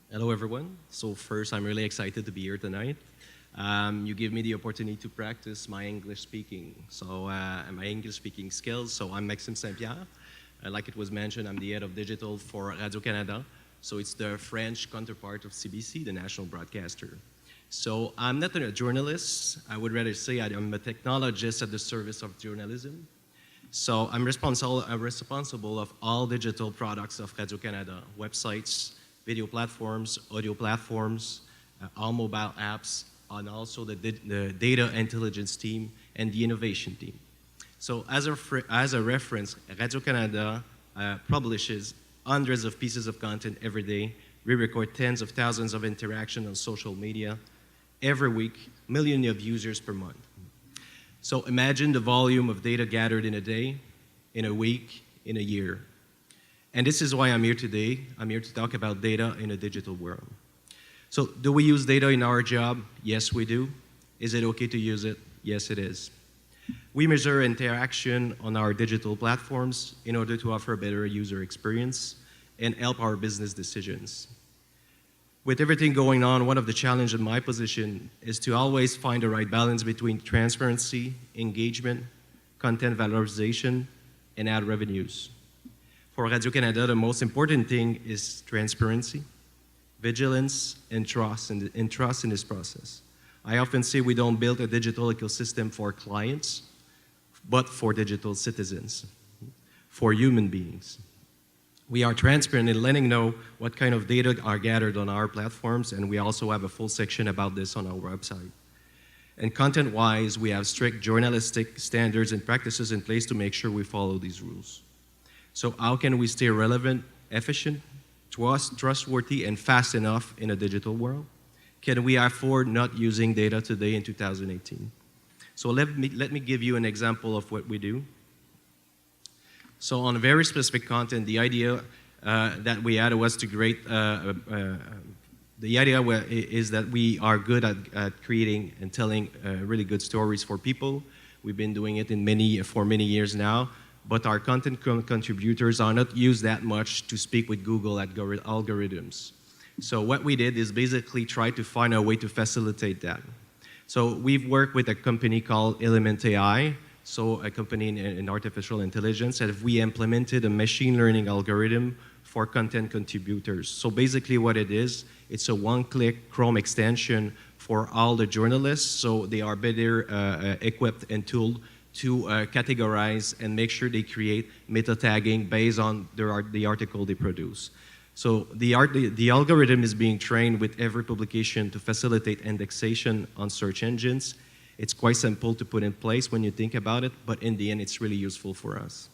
Hello, everyone. So first, I'm really excited to be here tonight. You give me the opportunity to practice my English speaking, my English speaking skills. So I'm Maxime St-Pierre. Like it was mentioned, I'm the head of digital for Radio-Canada. So it's the French counterpart of CBC, the national broadcaster. So I'm not a journalist. I would rather say I'm a technologist at the service of journalism. So I'm responsible of all digital products of Radio-Canada, websites, video platforms, audio platforms, all mobile apps, and also the data intelligence team and the innovation team. So as a reference, Radio-Canada publishes hundreds of pieces of content every day. We record tens of thousands of interactions on social media. Every week, millions of users per month. So imagine the volume of data gathered in a day, in a week, in a year. And this is why I'm here today. I'm here to talk about data in a digital world. So do we use data in our job? Yes, we do. Is it okay to use it? Yes, it is. We measure interaction on our digital platforms in order to offer a better user experience and help our business decisions. With everything going on, one of the challenges in my position is to always find the right balance between transparency, engagement, content valorization, and ad revenues. For Radio-Canada, the most important thing is transparency, vigilance, and trust in this process. I often say we don't build a digital ecosystem for clients, but for digital citizens, for human beings. We are transparent in letting know what kind of data are gathered on our platforms, and we also have a full section about this on our website. And content-wise, we have strict journalistic standards and practices in place to make sure we follow these rules. So how can we stay relevant, efficient, trustworthy, and fast enough in a digital world? Can we afford not using data today in 2018? So let me give you an example of what we do. So on very specific content, the idea that we had was to create, the idea is that we are good at creating and telling really good stories for people. We've been doing it for many years now. But our content contributors are not used that much to speak with Google algorithms. So what we did is basically try to find a way to facilitate that. So we've worked with a company called Element AI, so a company in artificial intelligence, and we implemented a machine learning algorithm for content contributors. So basically what it is, it's a one-click Chrome extension for all the journalists, so they are better equipped and tooled to categorize and make sure they create meta tagging based on the article they produce. So the algorithm is being trained with every publication to facilitate indexation on search engines. It's quite simple to put in place when you think about it, but in the end, it's really useful for us.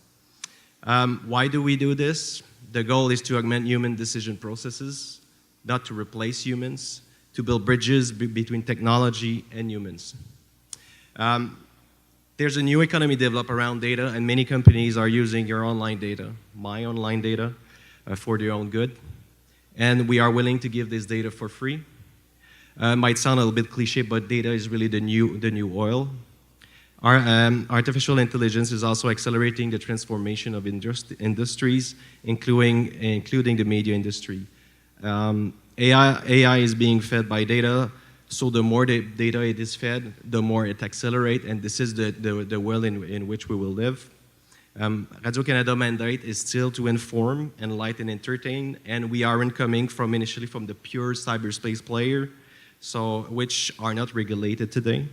Why do we do this? The goal is to augment human decision processes, not to replace humans, to build bridges between technology and humans. There's a new economy developed around data, and many companies are using your online data, my online data, for their own good. And we are willing to give this data for free. Might sound a little bit cliche, but data is really the new oil. Our artificial intelligence is also accelerating the transformation of industries, including the media industry. AI is being fed by data. So the more data it is fed, the more it accelerates, and this is the world in which we will live. Radio-Canada mandate is still to inform, enlighten, entertain, and we are incoming initially from the pure cyberspace player, which are not regulated today.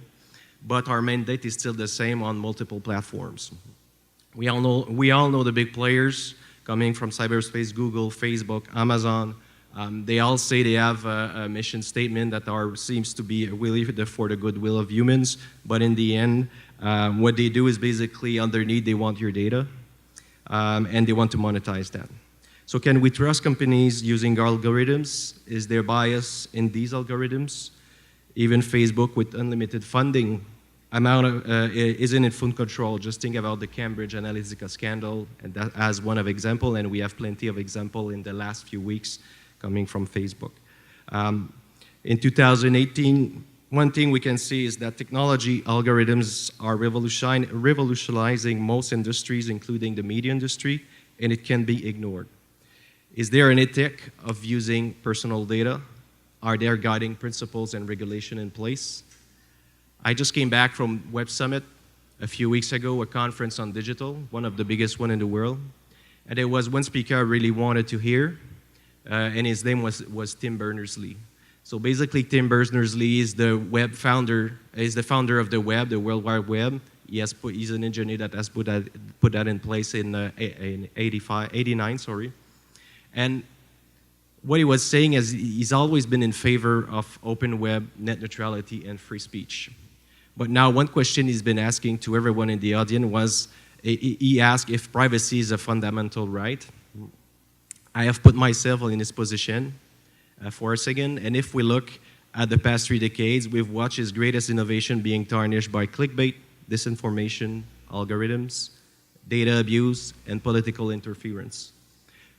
But our mandate is still the same on multiple platforms. We all know the big players coming from cyberspace: Google, Facebook, Amazon. They all say they have a mission statement that seems to be really for the goodwill of humans, but in the end, what they do is basically underneath they want your data, and they want to monetize that. So can we trust companies using algorithms? Is there bias in these algorithms? Even Facebook with unlimited funding isn't in full control. Just think about the Cambridge Analytica scandal, and that as one of example, and we have plenty of example in the last few weeks coming from Facebook. In 2018, one thing we can see is that technology algorithms are revolutionizing most industries, including the media industry, and it can be ignored. Is there an ethic of using personal data? Are there guiding principles and regulation in place? I just came back from Web Summit a few weeks ago, a conference on digital, one of the biggest one in the world. And there was one speaker I really wanted to hear, and his name was Tim Berners-Lee. So basically, Tim Berners-Lee is the founder of the web, the World Wide Web. He's an engineer that has put that in place in 89, sorry. And what he was saying is he's always been in favor of open web, net neutrality, and free speech. But now one question he's been asking to everyone in the audience was, he asked if privacy is a fundamental right. I have put myself in this position for a second, and if we look at the past 3 decades, we've watched his greatest innovation being tarnished by clickbait, disinformation, algorithms, data abuse, and political interference.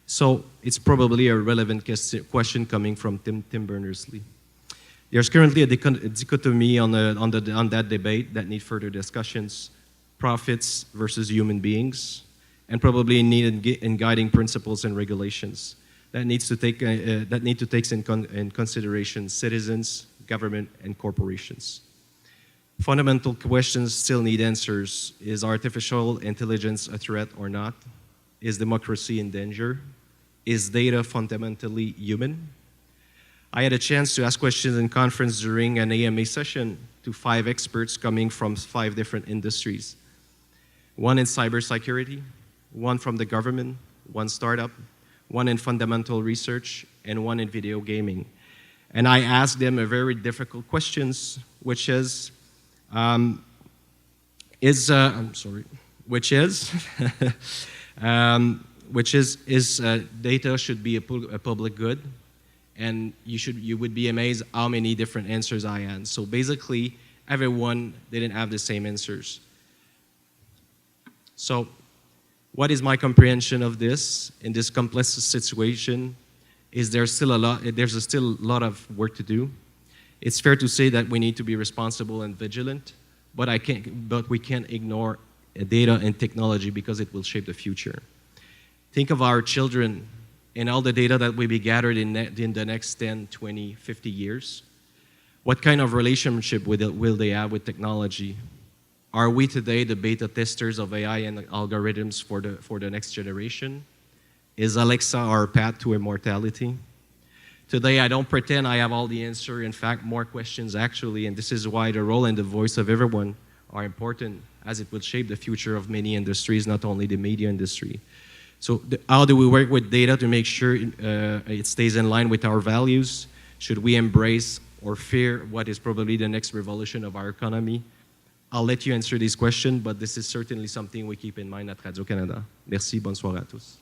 So it's probably a relevant question coming from Tim Berners-Lee. There's currently a dichotomy on that debate that need further discussions: profits versus human beings, and probably needed in guiding principles and regulations that need to take in consideration citizens, government, and corporations. Fundamental questions still need answers. Is artificial intelligence a threat or not? Is democracy in danger? Is data fundamentally human? I had a chance to ask questions in conference during an AMA session to 5 experts coming from 5 different industries. One in cybersecurity, one from the government, one startup, one in fundamental research, and one in video gaming. And I asked them a very difficult questions, which is data should be a public good? And you would be amazed how many different answers I had. So basically, everyone didn't have the same answers. So what is my comprehension of this in this complex situation? There's still a lot of work to do. It's fair to say that we need to be responsible and vigilant, but we can't ignore data and technology because it will shape the future. Think of our children and all the data that will be gathered in the next 10, 20, 50 years. What kind of relationship will they have with technology? Are we today the beta testers of AI and algorithms for the next generation? Is Alexa our path to immortality? Today, I don't pretend I have all the answers. In fact, more questions actually, and this is why the role and the voice of everyone are important, as it will shape the future of many industries, not only the media industry. So how do we work with data to make sure it stays in line with our values? Should we embrace or fear what is probably the next revolution of our economy? I'll let you answer these questions, but this is certainly something we keep in mind at Radio-Canada. Merci, bonne soirée à tous.